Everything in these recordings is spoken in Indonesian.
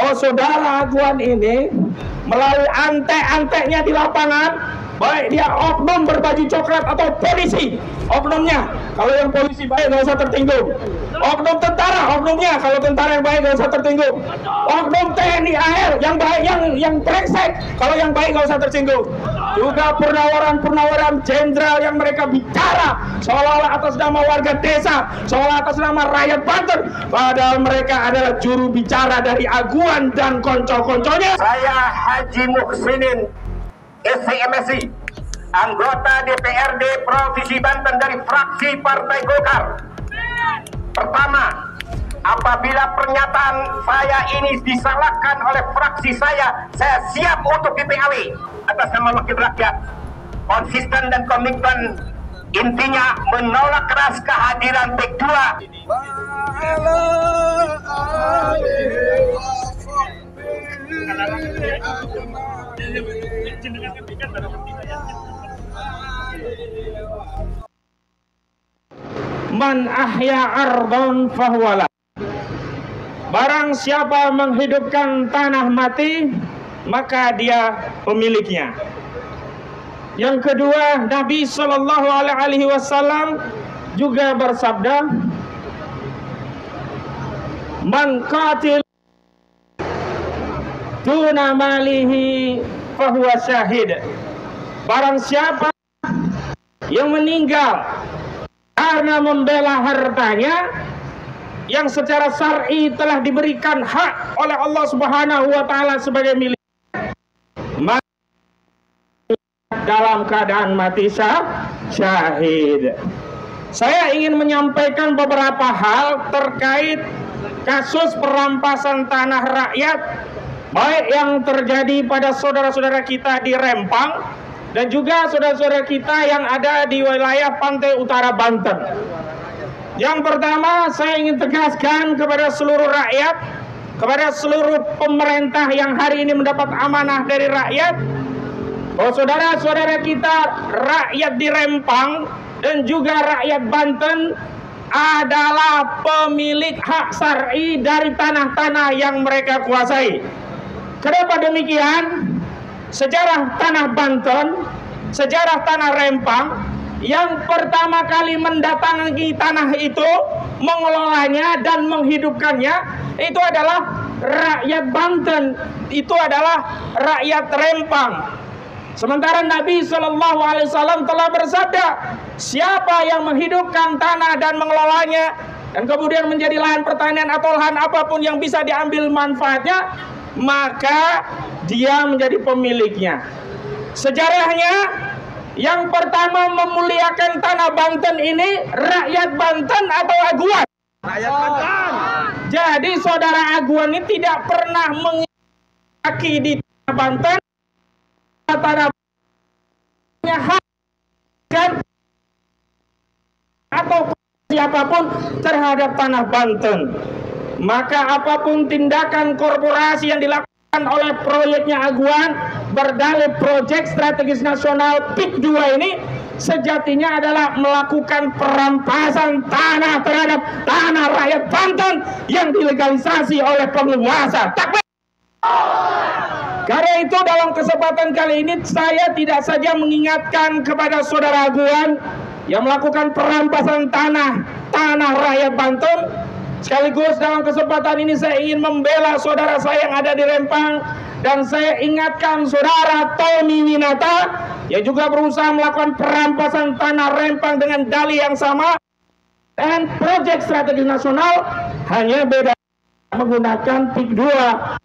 bahwa saudara Aguan ini melalui antek-anteknya di lapangan, baik dia oknum berbaju coklat atau polisi, oknumnya. Kalau yang polisi baik nggak usah tertinggung. Oknum tentara, oknumnya. Kalau tentara yang baik nggak usah tertinggung. Oknum TNI AL yang baik, yang brengsek. Kalau yang baik nggak usah tersinggung. Juga purnawaran jenderal yang mereka bicara seolah-olah atas nama warga desa, seolah atas nama rakyat Banten, padahal mereka adalah juru bicara dari Aguan dan konco-konconya. Saya Haji Muhsinin SCMSI, anggota DPRD Provinsi Banten dari fraksi Partai Golkar. Pertama, apabila pernyataan saya ini disalahkan oleh fraksi saya siap untuk di-PAW atas nama wakil rakyat. Konsisten dan komitmen, intinya menolak keras kehadiran PIK 2. Man ahya ardon fahuwala. Barang siapa menghidupkan tanah mati, maka dia pemiliknya. Yang kedua, Nabi Shallallahu Alaihi Wasallam juga bersabda, man qatil duna malihi fahuwa syahid. Barang siapa yang meninggal karena membela hartanya yang secara syar'i telah diberikan hak oleh Allah Subhanahu wa taala sebagai milik, maka dalam keadaan mati syahid. Saya ingin menyampaikan beberapa hal terkait kasus perampasan tanah rakyat, baik yang terjadi pada saudara-saudara kita di Rempang dan juga saudara-saudara kita yang ada di wilayah pantai utara Banten. Yang pertama, saya ingin tegaskan kepada seluruh rakyat, kepada seluruh pemerintah yang hari ini mendapat amanah dari rakyat, bahwa saudara-saudara kita rakyat di Rempang dan juga rakyat Banten adalah pemilik hak syar'i dari tanah-tanah yang mereka kuasai. Kenapa demikian? Sejarah tanah Banten, sejarah tanah Rempang, yang pertama kali mendatangi tanah itu, mengelolanya dan menghidupkannya, itu adalah rakyat Banten, itu adalah rakyat Rempang. Sementara Nabi Shallallahu Alaihi Wasallam telah bersabda, siapa yang menghidupkan tanah dan mengelolanya dan kemudian menjadi lahan pertanian atau lahan apapun yang bisa diambil manfaatnya, maka dia menjadi pemiliknya. Sejarahnya, yang pertama memuliakan tanah Banten ini rakyat Banten atau Aguan? Rakyat Banten. Jadi saudara Aguan ini tidak pernah mengaki di tanah Banten, tanah hak atau siapapun terhadap tanah Banten. Maka apapun tindakan korporasi yang dilakukan oleh proyeknya Aguan berdalih proyek strategis nasional PIK 2 ini sejatinya adalah melakukan perampasan tanah terhadap tanah rakyat Banten yang dilegalisasi oleh penguasa. Takbir! Karena itu dalam kesempatan kali ini saya tidak saja mengingatkan kepada saudara Aguan yang melakukan perampasan tanah rakyat Banten, sekaligus dalam kesempatan ini saya ingin membela saudara saya yang ada di Rempang, dan saya ingatkan saudara Tommy Winata yang juga berusaha melakukan perampasan tanah Rempang dengan dalih yang sama dan proyek strategis nasional, hanya beda menggunakan PIK 2,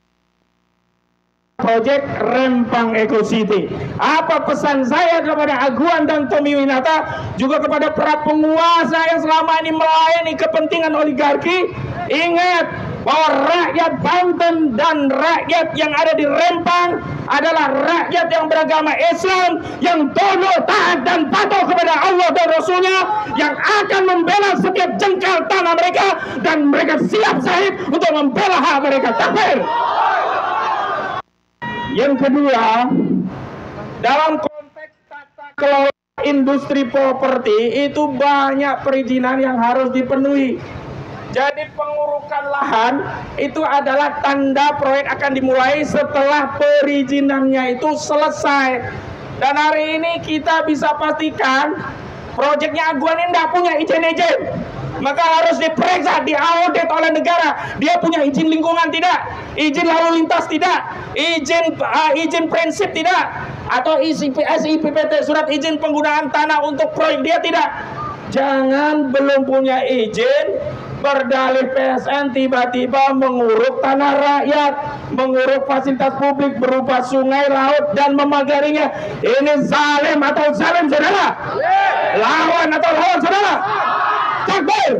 proyek Rempang Eco City. Apa pesan saya kepada Aguan dan Tommy Winata, juga kepada para penguasa yang selama ini melayani kepentingan oligarki? Ingat bahwa rakyat Banten dan rakyat yang ada di Rempang adalah rakyat yang beragama Islam, yang tunduk, taat dan patuh kepada Allah dan Rasulnya, yang akan membela setiap jengkal tanah mereka, dan mereka siap syahid untuk membela hak mereka. Takbir! Yang kedua, dalam konteks tata kelola industri properti itu banyak perizinan yang harus dipenuhi. Jadi pengurukan lahan itu adalah tanda proyek akan dimulai setelah perizinannya itu selesai. Dan hari ini kita bisa pastikan proyeknya Aguan ini tidak punya izin-izin. Maka harus diperiksa, diaudit oleh negara. Dia punya izin lingkungan tidak, izin lalu lintas tidak, izin prinsip tidak, atau SIPPT surat izin penggunaan tanah untuk proyek dia tidak. Jangan belum punya izin berdalih PSN tiba-tiba menguruk tanah rakyat, menguruk fasilitas publik berupa sungai, laut, dan memagarinya. Ini zalim atau zalim, saudara? Lawan atau lawan, saudara? Takbir.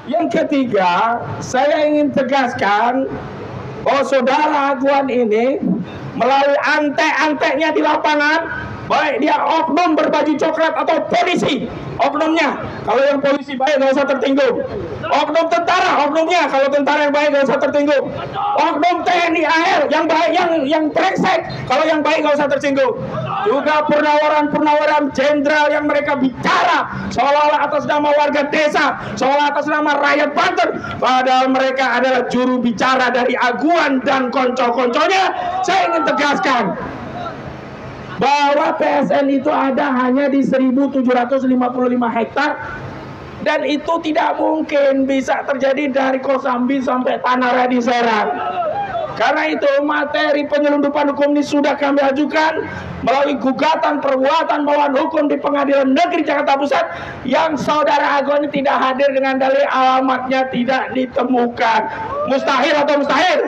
Yang ketiga, saya ingin tegaskan bahwa saudara Aguan ini melalui antek-anteknya di lapangan, baik dia oknum berbaju coklat atau polisi, oknumnya. Kalau yang polisi baik nggak usah tertinggung. Oknum tentara, oknumnya. Kalau tentara yang baik nggak usah tertinggung. Oknum TNI AL yang baik, yang brengsek. Kalau yang baik nggak usah tersinggung. Juga purnawaran jenderal yang mereka bicara seolah-olah atas nama warga desa, seolah atas nama rakyat Banten, padahal mereka adalah juru bicara dari Aguan dan konco-konconya. Saya ingin tegaskan bahwa PSN itu ada hanya di 1.755 hektar, dan itu tidak mungkin bisa terjadi dari Kosambi sampai Tanah Raya di Serang. Karena itu materi penyelundupan hukum ini sudah kami ajukan melalui gugatan perbuatan melawan hukum di Pengadilan Negeri Jakarta Pusat, yang saudara Aguan ini tidak hadir dengan dalil alamatnya tidak ditemukan. Mustahil atau mustahil?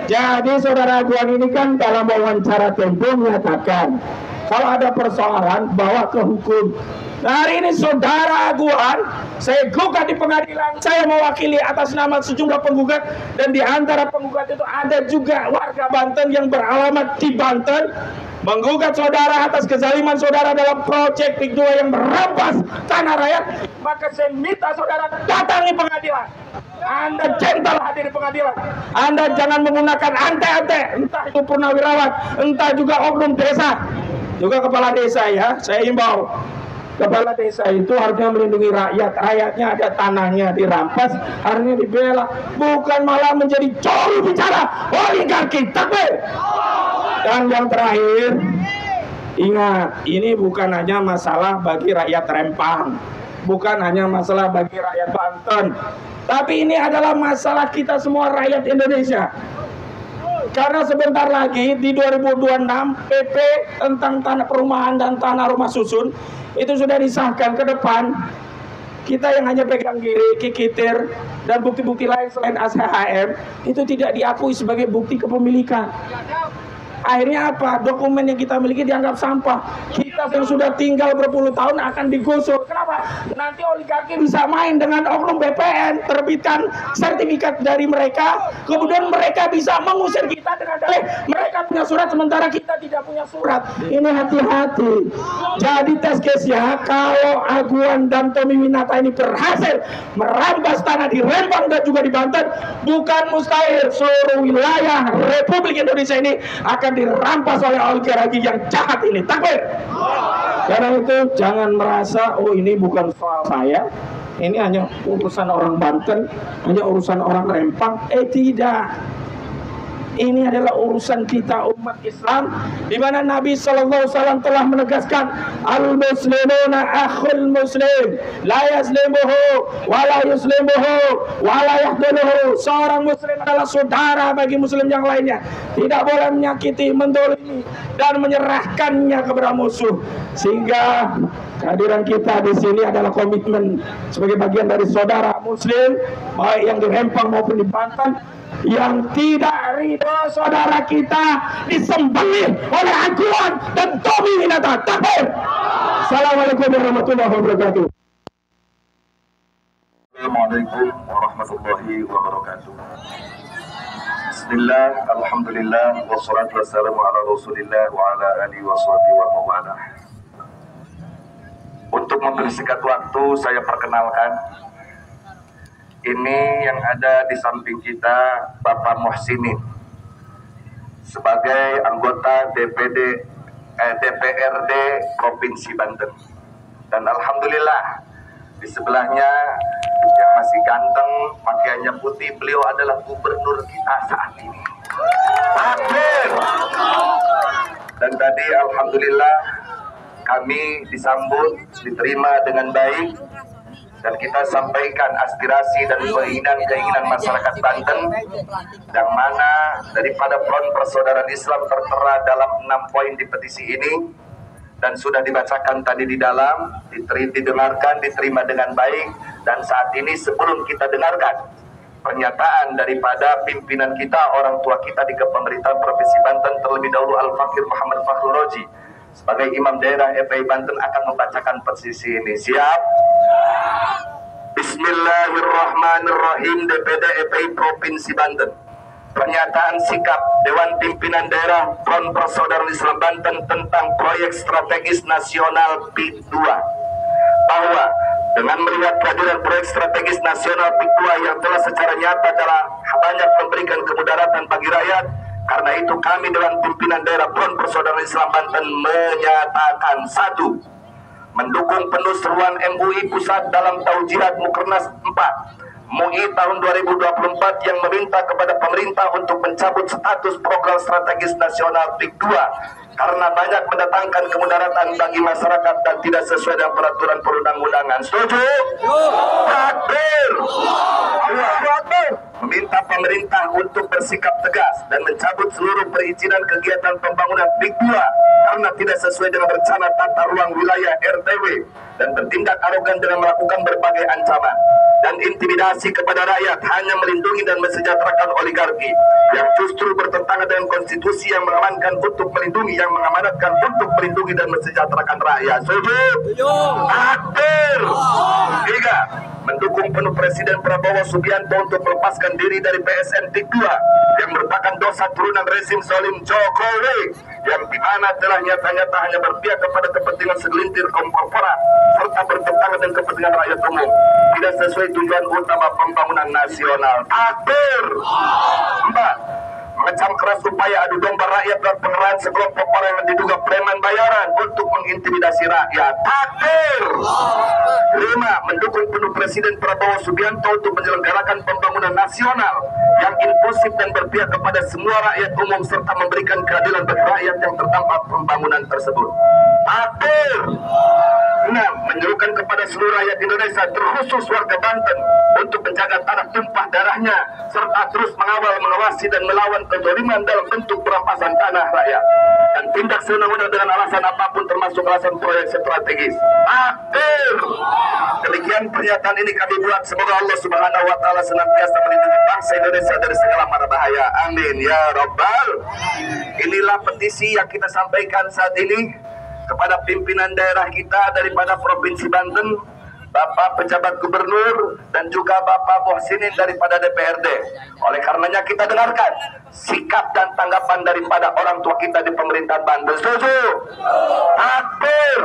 Jadi saudara Aguan ini kan dalam wawancara Tempo menyatakan kalau ada persoalan bawa ke hukum. Nah, hari ini saudara Aguan saya gugat di pengadilan, saya mewakili atas nama sejumlah penggugat, dan di antara penggugat itu ada juga warga Banten yang beralamat di Banten, menggugat saudara atas kezaliman saudara dalam proyek PIK 2 yang merampas tanah rakyat. Maka saya minta saudara datangi pengadilan. Anda gentle hadir di pengadilan. Anda jangan menggunakan antek-antek, entah itu purnawirawan, entah juga oknum desa, juga kepala desa. Ya, saya himbau, kepala desa itu harusnya melindungi rakyat. Rakyatnya ada tanahnya dirampas, harusnya dibela, bukan malah menjadi juru bicara oligarki. Takbir. Dan yang terakhir, ingat, ini bukan hanya masalah bagi rakyat Rempang, bukan hanya masalah bagi rakyat Banten, tapi ini adalah masalah kita semua rakyat Indonesia. Karena sebentar lagi di 2026 PP tentang tanah perumahan dan tanah rumah susun itu sudah disahkan. Ke depan kita yang hanya pegang kiri, kikitir, dan bukti-bukti lain selain SHM itu tidak diakui sebagai bukti kepemilikan. Akhirnya apa? Dokumen yang kita miliki dianggap sampah. Kita yang sudah tinggal berpuluh tahun akan digusur. Kenapa? Nanti oligarki bisa main dengan oknum BPN, terbitkan sertifikat dari mereka, kemudian mereka bisa mengusir kita dengan dalih mereka punya surat sementara kita tidak punya surat. Ini hati-hati. Jadi tes case-nya, kalau Aguan dan Tommy Winata ini berhasil merampas tanah di Rempang dan juga di Banten, bukan mustahil seluruh wilayah Republik Indonesia ini akan dirampas oleh oligarki yang jahat ini. Takbir. Karena itu jangan merasa oh ini bukan soal saya, ini hanya urusan orang Banten, hanya urusan orang Rempang. Tidak. Ini adalah urusan kita umat Islam, di mana Nabi SAW telah menegaskan al-muslimuna akhul muslim la yazlimuhu wa la yuslimuhu wa la yahduluhu. Seorang muslim adalah saudara bagi muslim yang lainnya, tidak boleh menyakiti, mendolimi, dan menyerahkannya kepada musuh. Sehingga kehadiran kita di sini adalah komitmen sebagai bagian dari saudara muslim, baik yang di Rempang maupun di Banten, yang tidak ridho saudara kita disembelih oleh Aguan dan Tommy Winata. Takbir. Assalamualaikum warahmatullahi wabarakatuh. Assalamualaikum warahmatullahi wabarakatuh. Bismillah, alhamdulillah, wassalatu wassalamu ala rasulillah wa ala alihi wa sahbihi wa mawalah. Untuk mempersingkat waktu, saya perkenalkan, ini yang ada di samping kita Bapak Muhsinin sebagai anggota DPRD Provinsi Banten, dan alhamdulillah di sebelahnya yang masih ganteng, pakaiannya putih. Beliau adalah gubernur kita saat ini. Takbir. Dan tadi alhamdulillah kami disambut, diterima dengan baik, dan kita sampaikan aspirasi dan keinginan masyarakat Banten, yang mana daripada Front Persaudaraan Islam tertera dalam 6 poin di petisi ini, dan sudah dibacakan tadi di dalam, didengarkan, diterima dengan baik. Dan saat ini sebelum kita dengarkan pernyataan daripada pimpinan kita, orang tua kita di Kepemerintahan Provinsi Banten, terlebih dahulu Al-Fakir Muhammad Fakhrul Roji sebagai Imam Daerah FPI Banten akan membacakan petisi ini. Siap? Bismillahirrahmanirrahim. DPD FPI Provinsi Banten. Pernyataan sikap Dewan Pimpinan Daerah Front Persaudaraan Islam Banten tentang proyek strategis nasional PIK 2, bahwa dengan melihat kehadiran proyek strategis nasional PIK 2 yang telah secara nyata telah banyak memberikan kemudaratan bagi rakyat, karena itu kami Dewan Pimpinan Daerah Front Persaudaraan Islam Banten menyatakan: 1. Mendukung penuh seruan MUI Pusat dalam Taujihat Mukernas 4 MUI tahun 2024 yang meminta kepada pemerintah untuk mencabut status program strategis nasional PIK 2 karena banyak mendatangkan kemudaratan bagi masyarakat dan tidak sesuai dengan peraturan perundang-undangan. Setuju? Takbir. Meminta pemerintah untuk bersikap tegas dan mencabut seluruh perizinan kegiatan pembangunan PIK 2 karena tidak sesuai dengan rencana tata ruang wilayah RTW dan bertindak arogan dengan melakukan berbagai ancaman dan intimidasi kepada rakyat hanya melindungi dan mensejahterakan oligarki yang justru bertentangan dengan konstitusi yang mengamankan untuk melindungi, yang mengamanatkan untuk melindungi dan mensejahterakan rakyat. Setuju? Takbir. 3. Mendukung penuh Presiden Prabowo Subianto untuk melepaskan diri dari PSN PIK 2 yang merupakan dosa turunan rezim zalim Jokowi yang dimana telah nyata-nyata hanya berpihak kepada kepentingan segelintir kaum korporat serta bertentangan dengan kepentingan rakyat umum, tidak sesuai tujuan utama pembangunan nasional. Takbir. 4. Mengecam keras upaya adu domba rakyat dan pengerahan sekelompok orang yang diduga preman bayaran untuk mengintimidasi rakyat. Takbir. 5. Mendukung penuh Presiden Prabowo Subianto untuk menyelenggarakan pembangunan nasional yang inklusif dan berpihak kepada semua rakyat umum serta memberikan keadilan bagi rakyat yang terdampak pembangunan tersebut. Takbir. 6. Menyerukan kepada seluruh rakyat Indonesia, terkhusus warga Banten, untuk menjaga tanah tumpah darahnya serta terus mengawal, mengawasi dan melawan kezaliman dalam bentuk perampasan tanah rakyat dan tindak sewenang-wenang dengan alasan apapun termasuk alasan proyek strategis. Takbir. Demikian pernyataan ini kami buat. Semoga Allah Subhanahu wa taala senantiasa melindungi bangsa Indonesia dari segala mara bahaya. Amin ya rabbal. Inilah petisi yang kita sampaikan saat ini kepada pimpinan daerah kita daripada Provinsi Banten, Bapak Pejabat Gubernur, dan juga Bapak Muhsinin daripada DPRD. Oleh karenanya kita dengarkan sikap dan tanggapan daripada orang tua kita di pemerintahan Banten. Setuju? Takbir.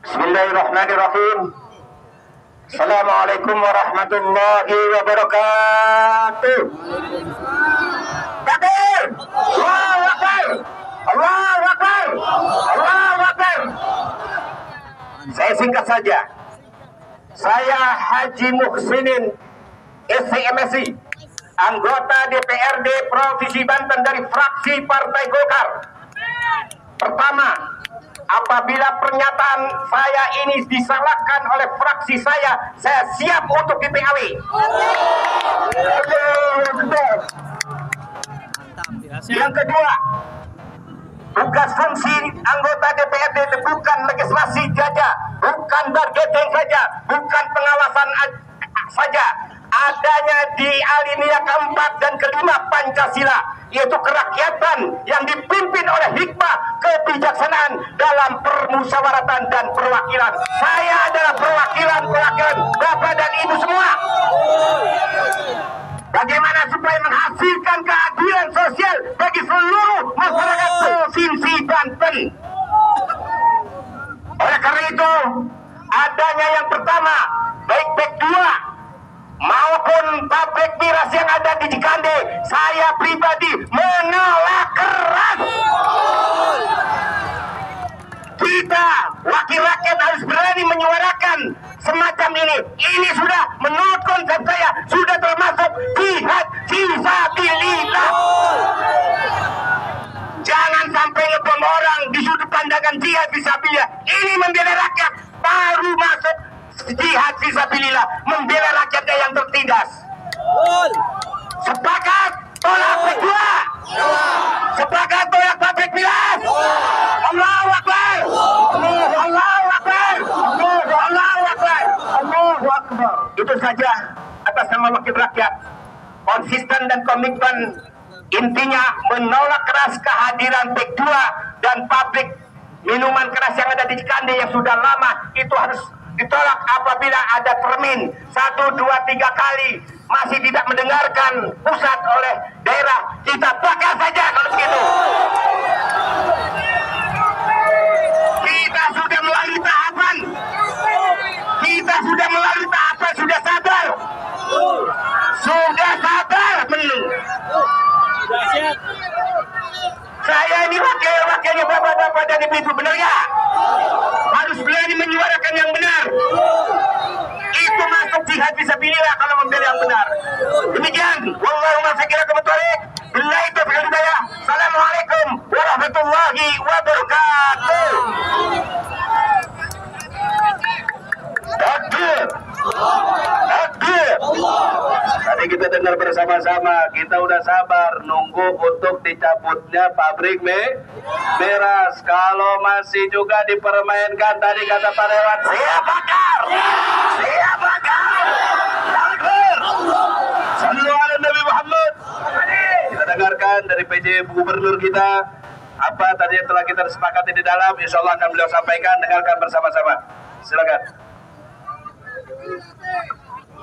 Bismillahirrahmanirrahim. Assalamualaikum warahmatullahi wabarakatuh. Takbir. Allahu Akbar. Allahu Akbar. Allahu Akbar. Saya singkat saja. Saya Haji Muhsinin SCMSI, anggota DPRD Provinsi Banten dari fraksi Partai Golkar. Pertama, apabila pernyataan saya ini disalahkan oleh fraksi saya siap untuk di-PAW. Yang kedua, tugas fungsi anggota DPRD itu bukan legislasi saja, bukan bargaining saja, bukan pengawasan saja. Adanya di alinea keempat dan kelima Pancasila, yaitu kerakyatan yang dipimpin oleh hikmah kebijaksanaan dalam permusyawaratan dan perwakilan. Saya adalah perwakilan Bapak dan Ibu semua. Bagaimana supaya menghasilkan keadilan sosial bagi seluruh masyarakat Provinsi Banten. Oleh karena itu, adanya yang pertama, baik PIK 2 maupun pabrik miras yang ada di Cikande, saya pribadi menolak keras. semacam ini sudah menurut konsep saya sudah termasuk jihad fisabilillah. Jangan sampai ngebom orang di sudut pandangan jihad fisabilillah. Ini membela rakyat, baru masuk jihad fisabilillah, membela rakyatnya yang tertindas. Sepakat tolak kedua. Sepakat tolak pabrik miras. Allahu Akbar. Allahu Akbar. Allahu Akbar. Allahu Akbar. Itu saja atas nama wakil rakyat. Konsisten dan komitmen, intinya menolak keras kehadiran PEK 2 dan pabrik minuman keras yang ada di Cikande yang sudah lama. Itu harus ditolak. Apabila ada termin 1, 2, 3 kali masih tidak mendengarkan pusat oleh daerah, kita bakar saja kalau begitu. Kita sudah melalui tahapan. Kita sudah melalui tahapan, sudah sabar. Sudah sabar belum? Saya ini wakilnya bapak-bapak dari ibu, benar ya? Harus berani menyuarakan yang benar. Itu masuk jihad fisabilillah kalau membela yang benar. Demikian, wallahu muwaffiq ila aqwamit thoriq. Billahi taufiq wal hidayah. Assalamualaikum warahmatullahi wabarakatuh. Takbir. Takbir. Tadi kita dengar bersama-sama, kita udah sabar nunggu untuk dicabutnya pabrik miras. Kalau masih juga dipermainkan, tadi kata Pak Dewan, siap bakar, siap bakar. Takbir. Sallu ala Nabi Muhammad. Kita dengarkan dari PJ Gubernur kita apa tadi yang telah kita sepakati di dalam. Insya Allah akan beliau sampaikan. Dengarkan bersama-sama. Silakan.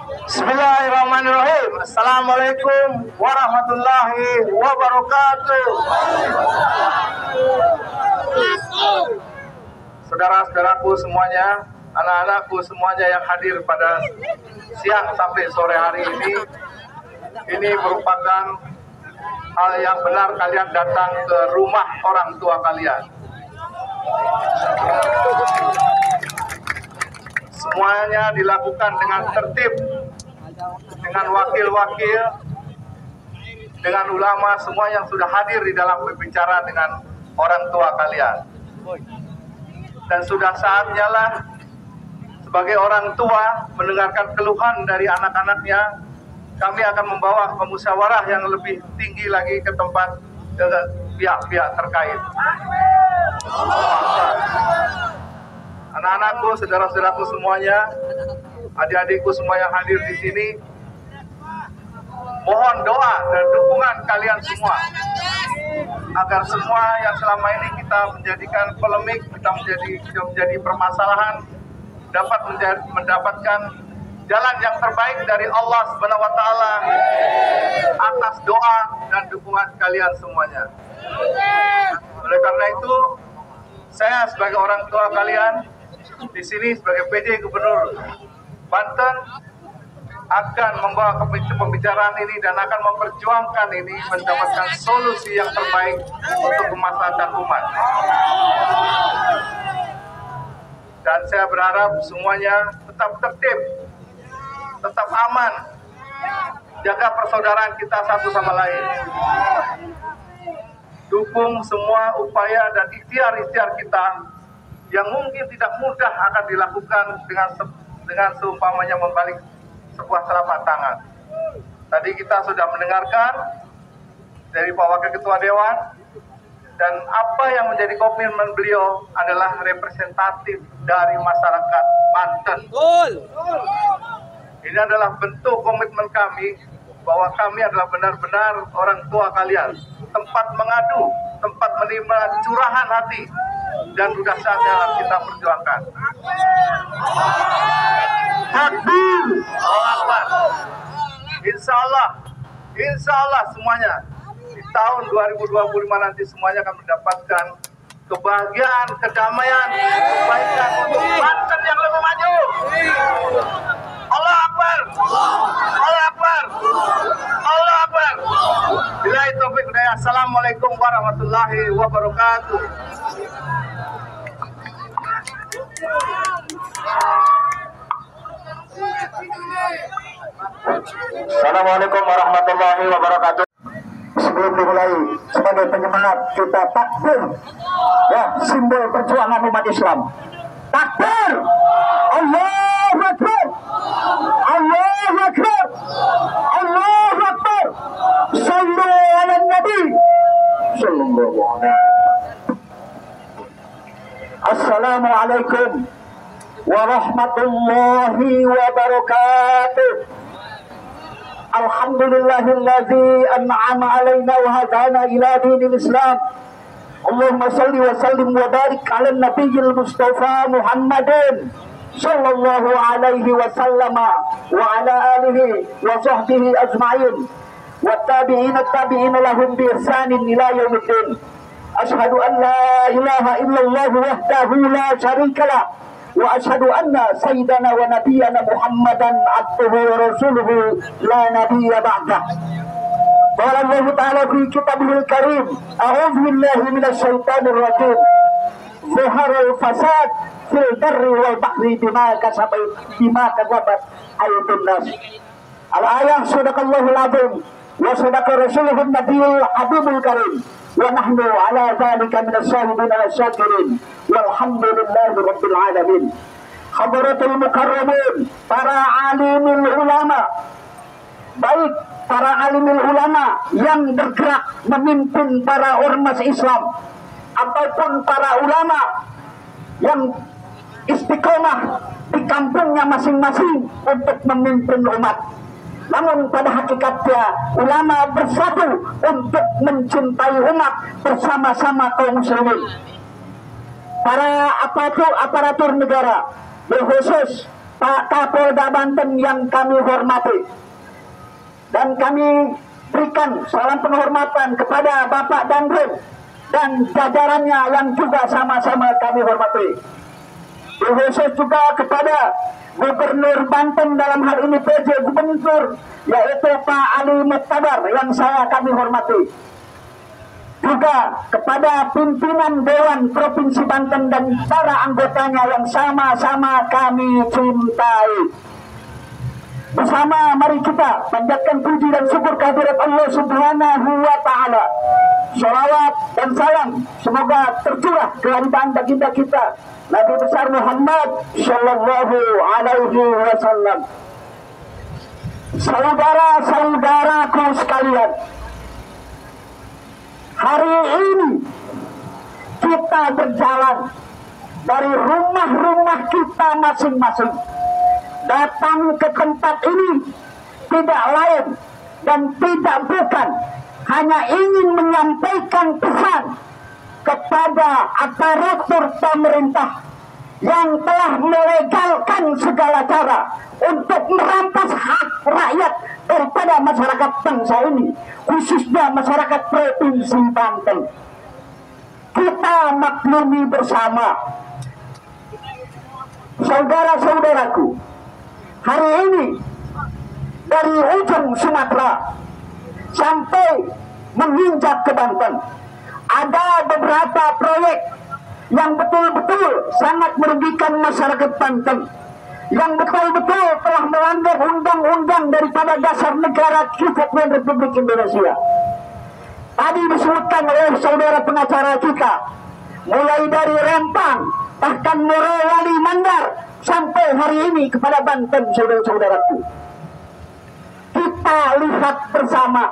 Bismillahirrahmanirrahim. Assalamualaikum warahmatullahi wabarakatuh. Saudara-saudaraku semuanya, anak-anakku semuanya yang hadir pada siang sampai sore hari ini merupakan hal yang benar kalian datang ke rumah orang tua kalian. Semuanya dilakukan dengan tertib, dengan wakil-wakil, dengan ulama, semua yang sudah hadir di dalam berbicara dengan orang tua kalian. Dan sudah saatnya lah sebagai orang tua mendengarkan keluhan dari anak-anaknya, kami akan membawa pemusyawarah yang lebih tinggi lagi ke tempat pihak-pihak terkait. Anak-anakku, saudara-saudaraku semuanya, adik-adikku semua yang hadir di sini, mohon doa dan dukungan kalian semua agar semua yang selama ini kita menjadikan polemik, kita menjadi permasalahan, dapat mendapatkan jalan yang terbaik dari Allah Subhanahu wa Ta'ala atas doa dan dukungan kalian semuanya. Oleh karena itu, saya sebagai orang tua kalian di sini sebagai PJ Gubernur Banten akan membawa pembicaraan ini dan akan memperjuangkan ini mendapatkan solusi yang terbaik untuk kemaslahatan umat. Dan saya berharap semuanya tetap tertib, tetap aman, jaga persaudaraan kita satu sama lain. Dukung semua upaya dan ikhtiar-ikhtiar kita yang mungkin tidak mudah akan dilakukan dengan seumpamanya membalik sebuah telapak tangan. Tadi kita sudah mendengarkan dari Pak Wakil Ketua Dewan, dan apa yang menjadi komitmen beliau adalah representatif dari masyarakat Banten. Ini adalah bentuk komitmen kami bahwa kami adalah benar-benar orang tua kalian, tempat mengadu, tempat menerima curahan hati, dan sudah saatnya kita perjuangkan. Takbir. Insya Allah semuanya di tahun 2025 nanti semuanya akan mendapatkan kebahagiaan, kedamaian, kebaikan untuk Banten yang lebih maju. Allah Akbar. Allah Akbar. Allah Akbar. Billahi taufiq wal hidayah. Assalamualaikum warahmatullahi wabarakatuh. Assalamualaikum warahmatullahi wabarakatuh. Sebelum dimulai, sebagai penyemangat kita takbir, ya, simbol perjuangan umat Islam. Takbir, Allahu Akbar, Allahu Akbar, Allahu Akbar. Sallu ala Nabi sallallahu alaihi. Assalamualaikum warahmatullahi wabarakatuh. Alhamdulillahilladzi an'ama alaina wa hadana ila dinil Islam. Allahumma salli wa sallim wa barik ala nabiyil Mustafa Muhammadin sallallahu alaihi wa sallama wa ala alihi wa sahbihi ajma'in wa tabi'ina lahum bi ihsanin ila yaumiddin. Ashhadu an la ilaha illallah wahdahu la syarika lah wa ashhadu anna sayyidana wa nabiyyana Muhammadan abduhu wa rasuluhu la nabiyya ba'dah. Qala Allah Ta'ala fi kitabihil karim, a'udzu billahi minasy syaithanir rajim. Zaharal fasad fil barri wal bahri bima kasabat aydun nas. Al-ayah sadaqallahul azim wa sadaqa rasuluhun nabiyul habibul karim. Wa nahnu ala dzalika minas syahidin wa syakirin walhamdulillahi rabbil alamin. Hadratul mukarramin, para alimul ulama, baik para alimul ulama yang bergerak memimpin para ormas Islam ataupun para ulama yang istiqomah di kampungnya masing-masing untuk memimpin umat. Namun pada hakikatnya ulama bersatu untuk mencintai umat bersama-sama kaum muslimin. Para aparatur negara, berkhusus Pak Kapolda Banten yang kami hormati, dan kami berikan salam penghormatan kepada Bapak Dandim dan jajarannya yang juga sama-sama kami hormati. Berkhusus juga kepada Gubernur Banten, dalam hal ini PJ Gubernur, yaitu Pak Ali Muqtadar yang kami hormati. Juga kepada pimpinan Dewan Provinsi Banten dan para anggotanya yang sama-sama kami cintai. Bersama mari kita panjatkan puji dan syukur kehadirat Allah Subhanahu wa Ta'ala. Sholawat dan salam semoga tercurah ke hadirat baginda kita Nabi besar Muhammad sallallahu alaihi wasallam. Saudara-saudaraku sekalian, hari ini kita berjalan dari rumah-rumah kita masing-masing datang ke tempat ini tidak lain dan tidak bukan hanya ingin menyampaikan pesan kepada aparatur pemerintah yang telah melegalkan segala cara untuk merampas hak rakyat daripada masyarakat bangsa ini, khususnya masyarakat Provinsi Banten. Kita maklumi bersama, saudara-saudaraku, hari ini dari ujung Sumatera sampai menginjak ke Banten, ada beberapa proyek yang betul-betul sangat merugikan masyarakat Banten, yang betul-betul telah melanggar undang-undang daripada dasar negara Kesatuan Republik Indonesia. Tadi disebutkan oleh saudara pengacara kita, mulai dari Rempang, bahkan Morowali Mandar, sampai hari ini kepada Banten, saudara-saudaraku. Kita lihat bersama,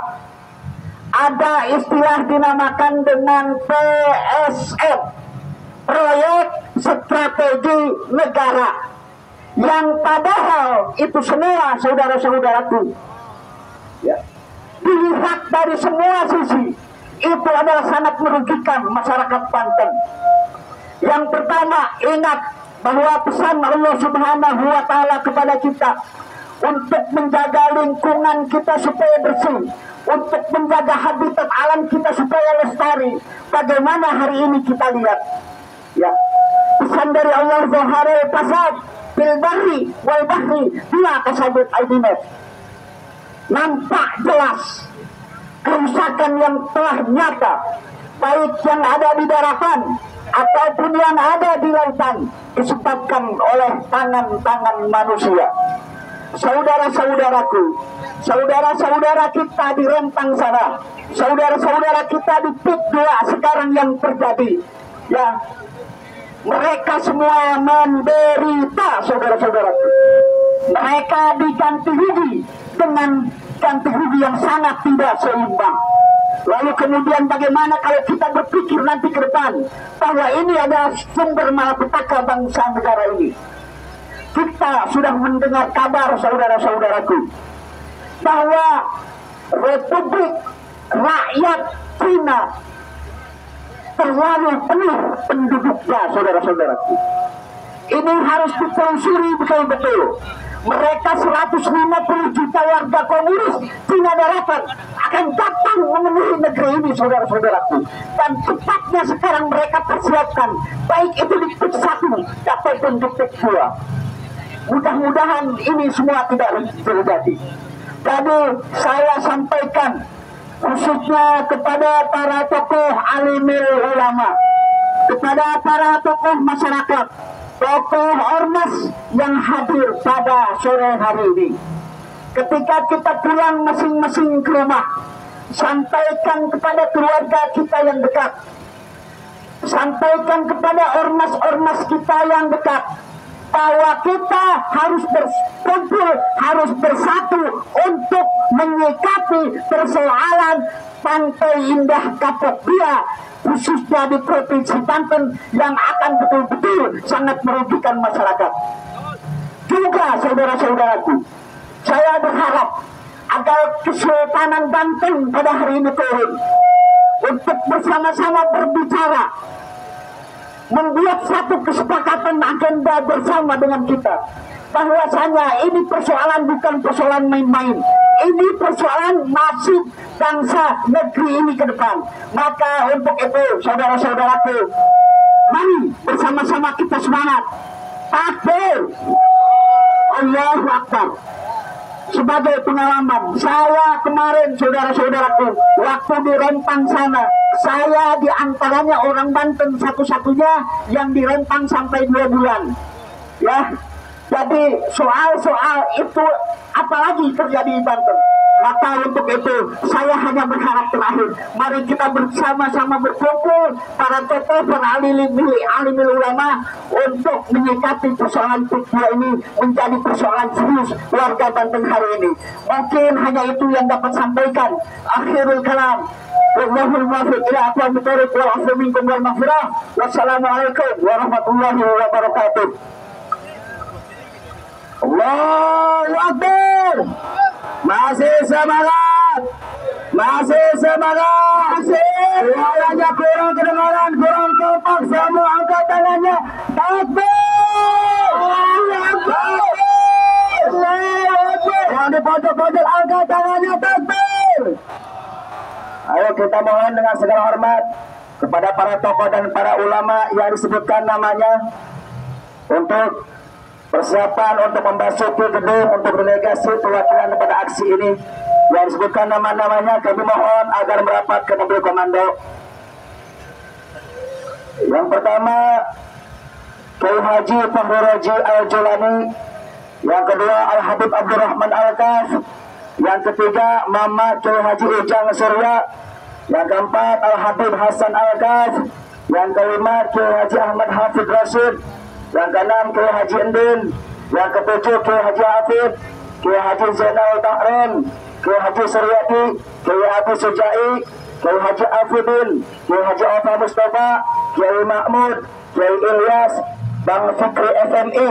ada istilah dinamakan dengan PSN, Proyek Strategi Negara, yang padahal itu semua saudara-saudaraku, ya, dilihat dari semua sisi, itu adalah sangat merugikan masyarakat Banten. Yang pertama, ingat bahwa pesan Allah Subhanahu wa Ta'ala kepada kita untuk menjaga lingkungan kita supaya bersih, untuk menjaga habitat alam kita supaya lestari. Bagaimana hari ini kita lihat, ya, pesan dari Allah, zaharul fasad fil barri wal bahri bima kasabat aydun nas. Nampak jelas kerusakan yang telah nyata, baik yang ada di daratan ataupun yang ada di lautan, disebabkan oleh tangan-tangan manusia. saudara-saudaraku, saudara-saudara kita di Rempang sana, saudara-saudara kita di PIK 2 sekarang yang terjadi, ya, mereka semua menderita, saudara-saudaraku. Mereka diganti rugi dengan ganti rugi yang sangat tidak seimbang. Lalu kemudian bagaimana kalau kita berpikir nanti ke depan bahwa ini adalah sumber malapetaka bangsa negara ini? Kita sudah mendengar kabar, saudara-saudaraku, bahwa Republik Rakyat Cina terlalu penuh penduduknya, saudara-saudaraku. Ini harus ditelusuri betul-betul. Mereka 150 juta warga komunis Cina Daratan akan datang memenuhi negeri ini, saudara-saudaraku. Dan tepatnya sekarang mereka persiapkan, baik itu di PIK 1 ataupun di PIK 2. Mudah-mudahan ini semua tidak terjadi. Jadi saya sampaikan khususnya kepada para tokoh alimil ulama, kepada para tokoh masyarakat, tokoh ormas yang hadir pada sore hari ini. Ketika kita pulang masing-masing ke rumah, sampaikan kepada keluarga kita yang dekat, sampaikan kepada ormas-ormas kita yang dekat, bahwa kita harus berkumpul, harus bersatu untuk menyikapi persoalan Pantai Indah Kapokbia, khususnya di Provinsi Banten, yang akan betul-betul sangat merugikan masyarakat. Juga saudara-saudaraku, saya berharap agar Kesultanan Banten pada hari ini turun untuk bersama-sama berbicara, membuat satu kesepakatan agenda bersama dengan kita, bahwasanya ini persoalan bukan persoalan main-main, ini persoalan nasib bangsa negeri ini ke depan. Maka untuk itu, saudara-saudaraku, mari bersama-sama kita semangat. Takbir, Allahu Akbar. Sebagai pengalaman, saya kemarin, saudara-saudaraku, waktu di Rempang sana, saya diantaranya orang Banten satu-satunya yang di Rempang sampai 2 bulan. Ya, jadi soal-soal itu apalagi terjadi di Banten. Maka untuk itu saya hanya berharap terakhir, mari kita bersama-sama berkumpul para tokoh, para alimil ulama untuk menyikapi persoalan PIK ini menjadi persoalan serius warga Banten hari ini. Mungkin hanya itu yang dapat sampaikan. Akhirul kalam, wallahul muwaffiq ila aqwamit thoriq wal 'afwu minkum wal maghfirah. Wassalamualaikum warahmatullahi wabarakatuh. Allahu Akbar. Masih semangat, masih semangat, suaranya kurang kedengaran, kurang kompak, semua angkat tangannya. Takbir, yang di pojok-pojok angkat tangannya. Takbir. Ayo kita mohon dengan segala hormat kepada para tokoh dan para ulama yang disebutkan namanya untuk persiapan untuk memasuki gedung untuk delegasi perwakilan pada aksi ini yang disebutkan nama-namanya. Kami mohon agar merapat ke mobil komando. Yang pertama Kiai Haji Fahruroji Al-Julani, yang kedua Al-Habib Abdurrahman Al-Kaf, yang ketiga Mama Kiai Haji Ujang Surya, yang keempat Al-Habib Hasan Al-Kaf, yang kelima Kiai Haji Ahmad Hafid Rashid, yang keenam Kiai Haji Endin, yang ketujuh Kiai Haji Hafid, Kiai Haji Zainal Tahrin, Kiai Haji Suryadi, Kiai Haji Sujai, Kiai Haji Afidin, Kiai Haji Ofa Mustafa, Kiai Mahmud, Kiai Ilyas, Bang Fikri FMI,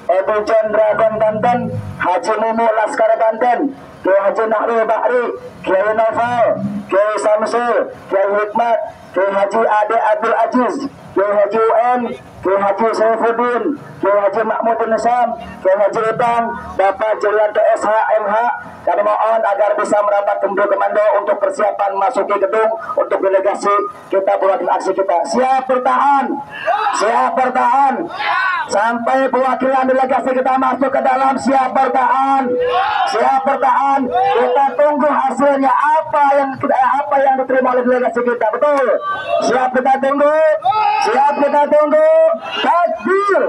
Ebu Chandra Banten, Haji Mumu Laskar Banten, Kiai Haji Nahrul Bahri, Kiai Novel, Kiai Samsul, Kiai Hikmat, Kiai Haji Ade Abdul Aziz, Kiai Haji UN, Kiai Haji Saifuddin, Kiai Haji Mahmud Nisam, Kiai Haji Ibang, Bapak Julianto SHMH. Kami mohon agar bisa merapat ke mobil komando untuk persiapan masuki gedung untuk delegasi kita buat aksi kita. Siap bertahan, siap bertahan sampai perwakilan delegasi kita masuk ke dalam. Siap bertahan, siap bertahan. Kita tunggu hasilnya apa yang diterima oleh delegasi kita. Betul, siap kita tunggu, siap kita tunggu. Takbir.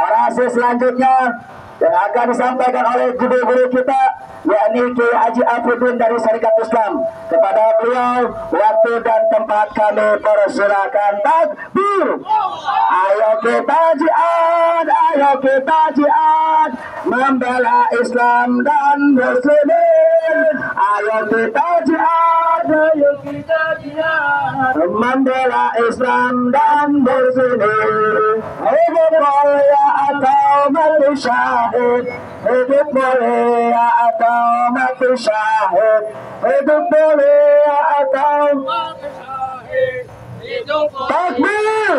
Orasi selanjutnya yang akan disampaikan oleh guru-guru kita, yakni Kiai Haji Afriddin dari Syarikat Islam. Kepada beliau, waktu dan tempat kami persilakan. Takbir. Ayo kita jihad, ayo kita jihad, membela Islam dan Muslimin. Ayo kita jihad, ayo kita jihad, membela Islam dan Muslimin. Hidup mulia atau mati syahid, hidup mulia atau mati syahid, hidup mulia atau mati syahid. Takbir.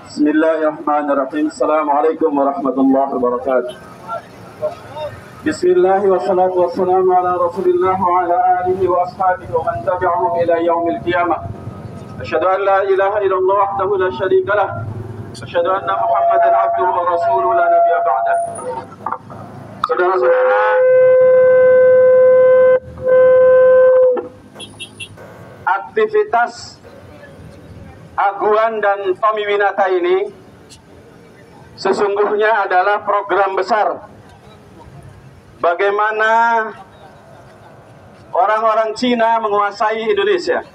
Bismillahirrahmanirrahim. Assalamualaikum warahmatullahi wabarakatuh. Bismillah wassalatu wassalamu ala Rasulillah wa ala alihi wa ashabihi wa man tabi'ahum ila yaumil qiyamah. Asyhadu an la ilaha illallah wahdahu la syarika lah. Asyhadu anna Muhammadan abduhu wa rasuluhu la nabiyya ba'dah. Saudara-saudara, aktivitas Aguan dan Tommy Winata ini sesungguhnya adalah program besar bagaimana orang-orang Cina menguasai Indonesia.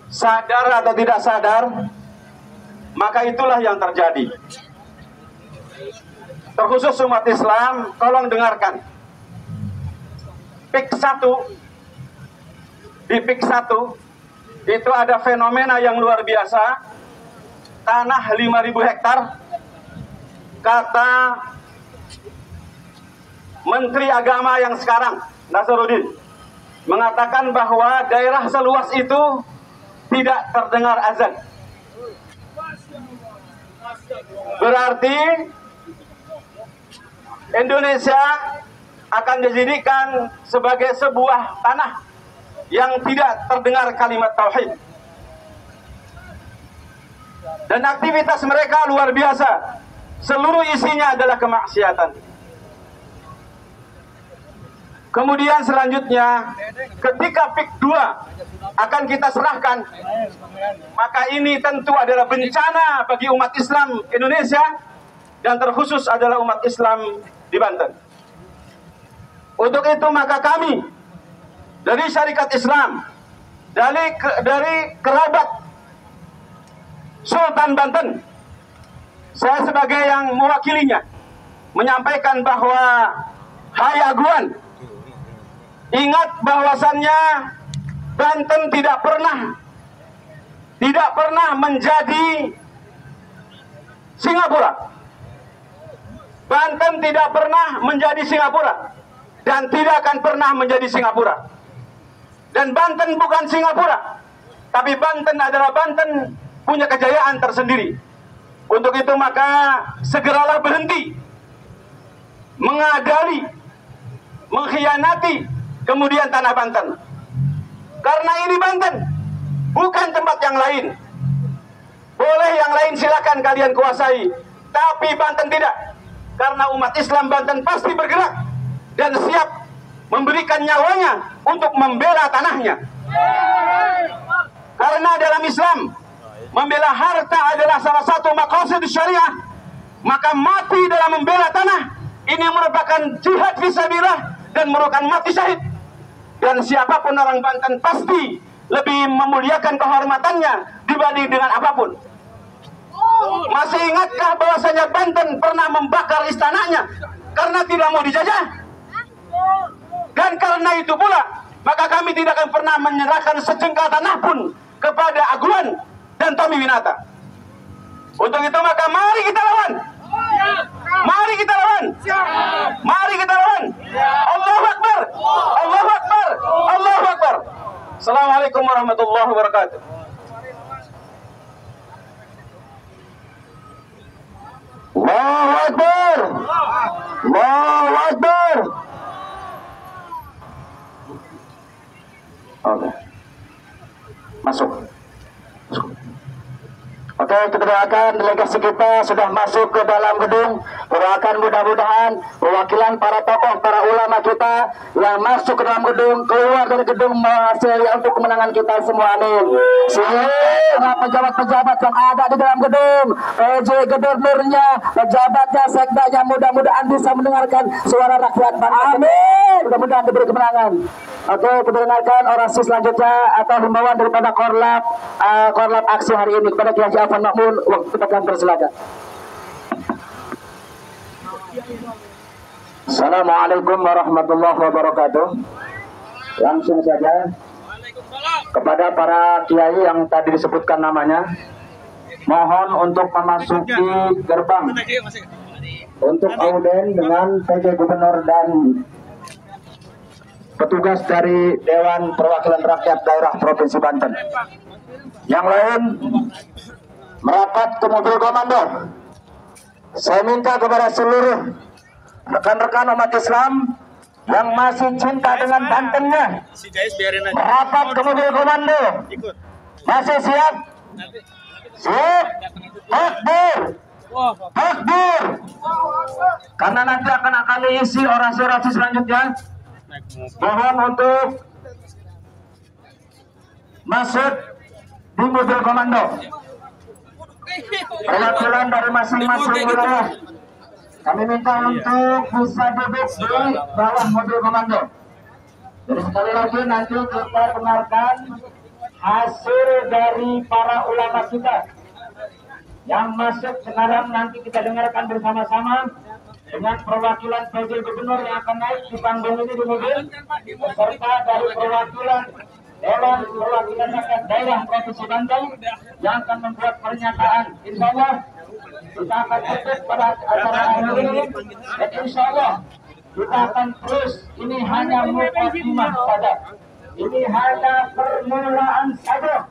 Sadar atau tidak sadar, maka itulah yang terjadi. Terkhusus umat Islam, tolong dengarkan. Di PIK 1 itu ada fenomena yang luar biasa. Tanah 5.000 hektar. Kata Menteri Agama yang sekarang, Nasaruddin, mengatakan bahwa daerah seluas itu tidak terdengar azan. Berarti Indonesia akan dijadikan sebagai sebuah tanah yang tidak terdengar kalimat tauhid. Dan aktivitas mereka luar biasa. Seluruh isinya adalah kemaksiatan. Kemudian selanjutnya, ketika PIK 2 akan kita serahkan, maka ini tentu adalah bencana bagi umat Islam Indonesia, dan terkhusus adalah umat Islam di Banten. Untuk itu maka kami dari Syarikat Islam, dari kerabat Sultan Banten, saya sebagai yang mewakilinya menyampaikan bahwa, hai Aguan, ingat bahwasannya Banten tidak pernah menjadi Singapura. Banten tidak pernah menjadi Singapura dan tidak akan pernah menjadi Singapura. Dan Banten bukan Singapura, tapi Banten adalah Banten punya kejayaan tersendiri. Untuk itu maka segeralah berhenti mengadali, mengkhianati kemudian tanah Banten. Karena ini Banten, bukan tempat yang lain. Boleh yang lain silakan kalian kuasai, tapi Banten tidak. Karena umat Islam Banten pasti bergerak dan siap memberikan nyawanya untuk membela tanahnya. Karena dalam Islam, membela harta adalah salah satu maqasid syariah, maka mati dalam membela tanah ini merupakan jihad fisabilillah dan merupakan mati syahid. Dan siapapun orang Banten pasti lebih memuliakan kehormatannya dibanding dengan apapun. Masih ingatkah bahwasanya Banten pernah membakar istananya karena tidak mau dijajah? Dan karena itu pula, maka kami tidak akan pernah menyerahkan sejengkal tanah pun kepada Aguan dan Tommy Winata. Untuk itu maka mari kita lawan. Mari kita lawan. Mari kita lawan. Allahu Akbar. Allahu Akbar. Allahu Akbar. Assalamualaikum warahmatullahi wabarakatuh. Allahu Akbar. Allahu Akbar. Oke. Masuk. Oke, kita doakan delegasi kita sudah masuk ke dalam gedung. Doakan mudah-mudahan perwakilan para tokoh, para ulama kita yang masuk ke dalam gedung, keluar dari gedung menghasilkan untuk kemenangan kita semua. Amin. Semua pejabat-pejabat yang ada di dalam gedung, PJ gubernurnya, pejabatnya, sekdanya, mudah-mudahan bisa mendengarkan suara rakyat. Amin. Mudah-mudahan diberi kemenangan. Oke, kita dengarkan orasi selanjutnya atau himbauan daripada Korlap aksi hari ini kepada Kiai Afan Makmun. Waktu kita akan persilakan. Assalamualaikum warahmatullahi wabarakatuh. Langsung saja kepada para kiai yang tadi disebutkan namanya, mohon untuk memasuki gerbang untuk auden dengan PJ Gubernur dan petugas dari Dewan Perwakilan Rakyat Daerah Provinsi Banten. Yang lain merapat ke mobil komando. Saya minta kepada seluruh rekan-rekan umat Islam yang masih cinta dengan Bantennya, merapat ke mobil komando. Masih siap? Siap? Takbir! Takbir! Karena nanti akan diisi orasi-orasi selanjutnya. Mohon untuk masuk di mobil komando. Perwakilan dari masing-masing wilayah kami minta untuk bisa duduk di bawah mobil komando. Jadi sekali lagi nanti kita dengarkan hasil dari para ulama kita yang masuk sekarang, nanti kita dengarkan bersama-sama dengan perwakilan PJ Gubernur yang akan naik di panggung ini di mobil, serta dari perwakilan Dewan Perwakilan Rakyat Daerah Provinsi Banten yang akan membuat pernyataan. Insya Allah kita akan tutup pada acara ini, dan insya Allah kita akan terus. Ini hanya mukadimah saja, ini hanya permulaan saja.